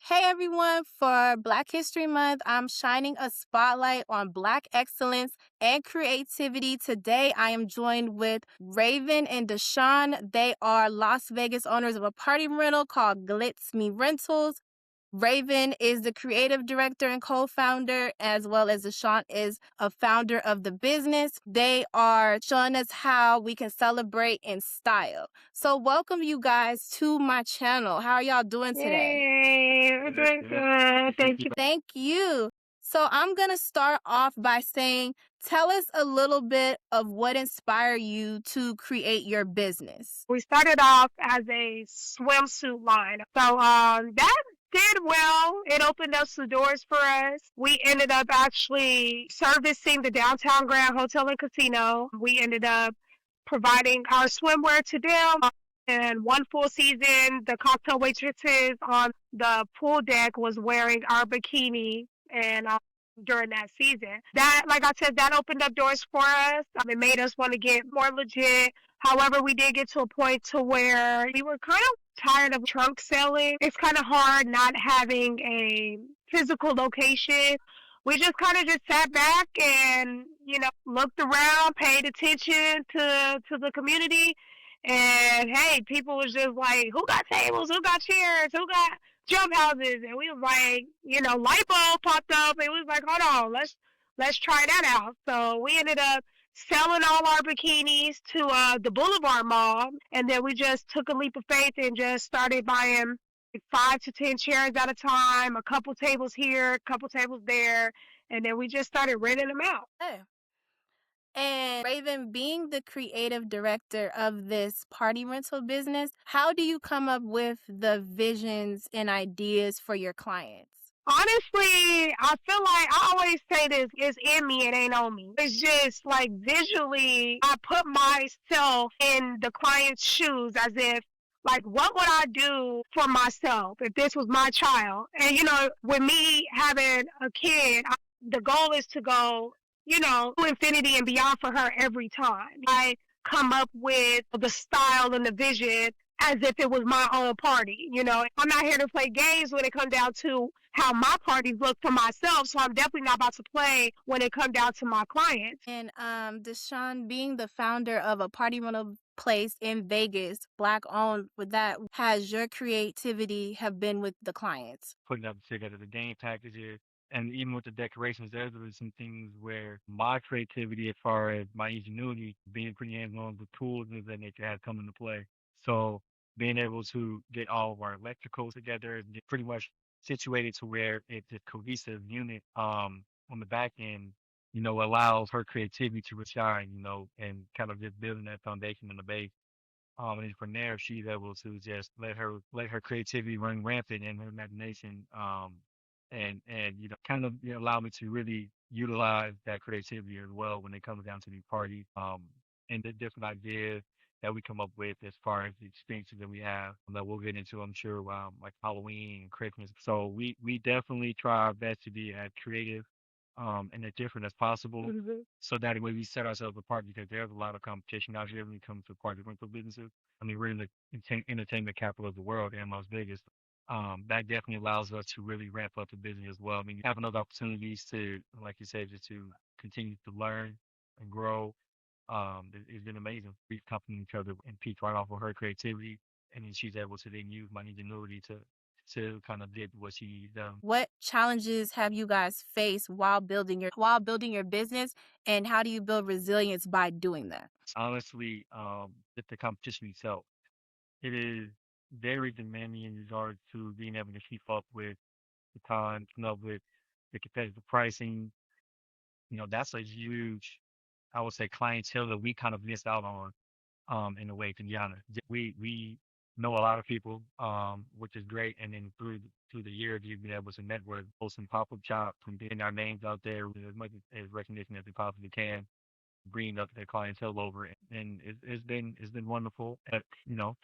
Hey everyone, for Black History Month, I'm shining a spotlight on Black excellence and creativity. Today, I am joined with Raven and Deshaun. They are Las Vegas owners of a party rental called GlitzMeGlam Rentals. Raven is the creative director and co-founder, as well as Ashanti is a founder of the business. They are showing us how we can celebrate in style. So welcome you guys to my channel. How are y'all doing today? Yay, we're doing good. Thank you. Thank you. So I'm going to start off by saying, tell us a little bit of what inspired you to create your business. We started off as a swimsuit line. So that did well. It opened up some doors for us. We ended up actually servicing the downtown Grand Hotel and Casino. We ended up providing our swimwear to them. And one full season, the cocktail waitresses on the pool deck was wearing our bikini and during that season. That, like I said, that opened up doors for us. It made us want to get more legit. However, we did get to a point to where we were kind of tired of trunk selling. It's kind of hard not having a physical location. We just kind of just sat back and, looked around, paid attention to the community. And hey, people was just like, who got tables? Who got chairs? Who got jump houses? And we was like, light bulb popped up. And we was like, hold on, let's try that out. So we ended up selling all our bikinis to the Boulevard Mall, and then we just took a leap of faith and just started buying 5 to 10 chairs at a time, a couple tables here, a couple tables there, and then we just started renting them out. Oh. And Raven, being the creative director of this party rental business, how do you come up with the visions and ideas for your clients? Honestly, I feel like I always say this, it's in me, it ain't on me. It's just like visually, I put myself in the client's shoes as if, like, what would I do for myself if this was my child? And, with me having a kid, the goal is to go, to infinity and beyond for her every time. I come up with the style and the vision as if it was my own party. I'm not here to play games when it comes down to how my parties look for myself. So I'm definitely not about to play when it comes down to my clients. And Deshaun, being the founder of a party rental place in Vegas, Black owned, with that, has your creativity have been with the clients? Putting up together the game packages. And even with the decorations, there were some things where my creativity, as far as my ingenuity, being pretty hands-on with tools and that nature, had come into play. So being able to get all of our electricals together and get pretty much situated to where it's a cohesive unit on the back end, allows her creativity to shine, and kind of just building that foundation in the base. And from there, she's able to just let her creativity run rampant and her imagination, and kind of allow me to really utilize that creativity as well when it comes down to these parties, and the different ideas that we come up with as far as the experiences that we have that we'll get into, I'm sure, like Halloween and Christmas. So we definitely try our best to be as creative and as different as possible. Mm-hmm. So that way we set ourselves apart because there's a lot of competition out here when it comes to party rental businesses. I mean, we're in the entertainment capital of the world and Las Vegas. That definitely allows us to really ramp up the business as well. I mean, having those opportunities to, like you said, just to continue to learn and grow, it's been amazing. We've complemented each other and peaked right off of her creativity, and then she's able to then use my ingenuity to kind of did what she done. What challenges have you guys faced while building your business, and how do you build resilience by doing that? Honestly, with the competition itself, it is very demanding in regards to being able to keep up with the times, with the competitive pricing. That's a huge, I would say, clientele that we kind of missed out on, in a way, to be honest. We know a lot of people, which is great, and then through the years, you've been able to network, post some pop-up shops, and getting our names out there with as much as recognition as we possibly can, bringing up their clientele over, and it's been wonderful,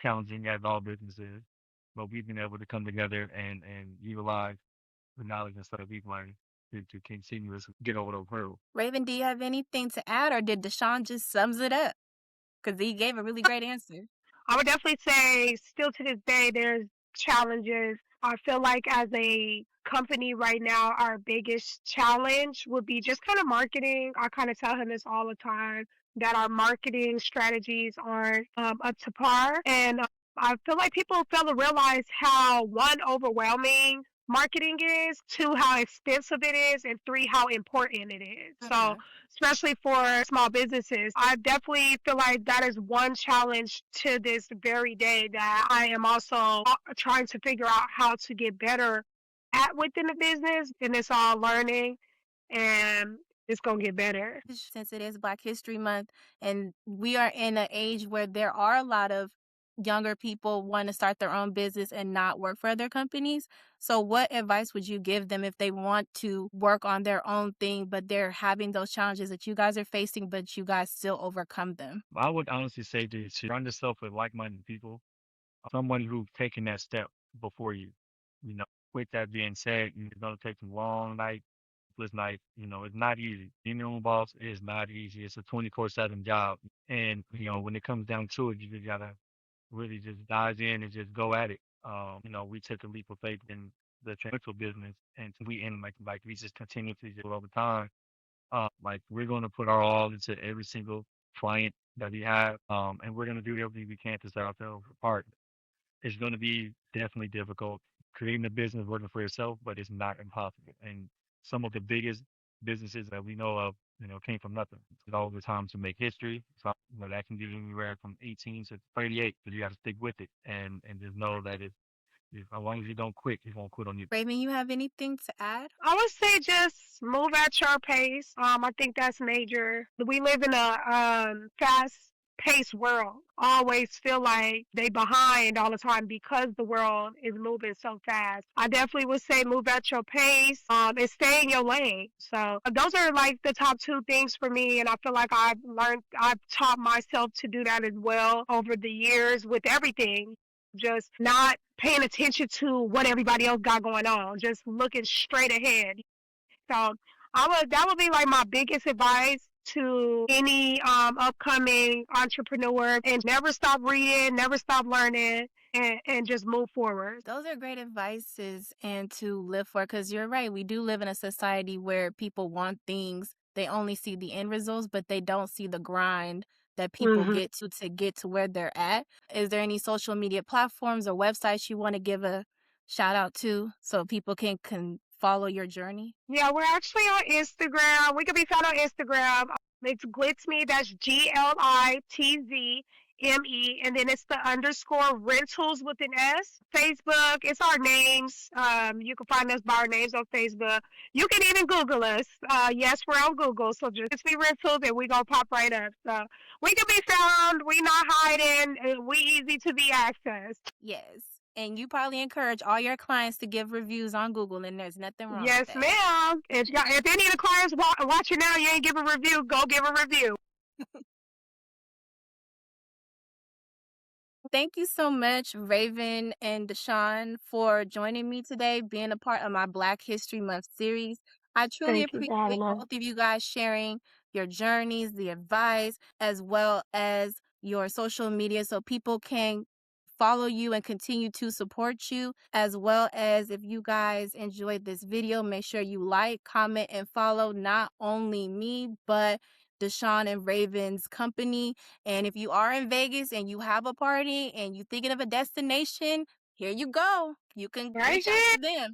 challenging as all businesses, but we've been able to come together and utilize the knowledge and stuff that we've learned to continuously get over those hurdles. Raven, do you have anything to add, or did Deshaun just sums it up? Because he gave a really great answer. I would definitely say still to this day, there's challenges I feel like as a company right now, our biggest challenge would be just kind of marketing. I kind of tell him this all the time that our marketing strategies aren't up to par. And I feel like people fail to realize how one, overwhelming marketing is, two, how expensive it is, and three, how important it is. So, Mhm. especially for small businesses, I definitely feel like that is one challenge to this very day that I am also trying to figure out how to get better at within the business. And it's all learning, and it's going to get better. Since it is Black History Month and we are in an age where there are a lot of younger people want to start their own business and not work for other companies. So what advice would you give them if they want to work on their own thing, but they're having those challenges that you guys are facing, but you guys still overcome them? I would honestly say to surround yourself with like-minded people, someone who's taken that step before you. You know, with that being said, it's gonna take some long night, sleepless night. It's not easy. Being your own boss is not easy. It's a 24/7 job, and when it comes down to it, you just gotta really just dive in and just go at it. We took a leap of faith in the rental business, and we in like we just continue to do it over time. Like we're going to put our all into every single client that we have, and we're going to do everything we can to set ourselves apart. It's going to be definitely difficult creating a business working for yourself, but it's not impossible. And some of the biggest businesses that we know of, came from nothing. It's all the time to make history. So that can be anywhere from 18 to 38, but you got to stick with it and just know that as long as you don't quit, it won't quit on you. Raven, you have anything to add? I would say just move at your pace. I think that's major. We live in a fast paced world. I always feel like they behind all the time because the world is moving so fast. I definitely would say move at your pace, and stay in your lane. So those are like the top two things for me, and I feel like I've taught myself to do that as well over the years with everything, just not paying attention to what everybody else got going on, just looking straight ahead. So that would be like my biggest advice to any upcoming entrepreneur, and never stop reading, never stop learning, and just move forward. Those are great advices and to live for because you're right. We do live in a society where people want things. They only see the end results, but they don't see the grind that people Hmm. get to where they're at. Is there any social media platforms or websites you want to give a shout out to so people can follow your journey? Yeah, we're actually on Instagram. We can be found on Instagram. It's GlitzMe. That's GlitzMe, and then it's the underscore rentals with an S. Facebook. It's our names. You can find us by our names on Facebook. You can even Google us. Yes, we're on Google, so just GlitzMe Rentals, and we gonna pop right up. So we can be found. We not hiding. And we easy to be accessed. Yes. And you probably encourage all your clients to give reviews on Google, and there's nothing wrong with Yes, that. ma'am. If any of the clients watching now, you ain't give a review, go give a review. Thank you so much, Raven and Deshaun, for joining me today, being a part of my Black History Month series. I truly Thank you for appreciate having us. both of you guys sharing your journeys, the advice, as well as your social media so people can follow you and continue to support you. As well as if you guys enjoyed this video, make sure you like, comment, and follow not only me, but Deshaun and Raven's company. And if you are in Vegas and you have a party and you're thinking of a destination, here you go. You can Right reach out here. to them.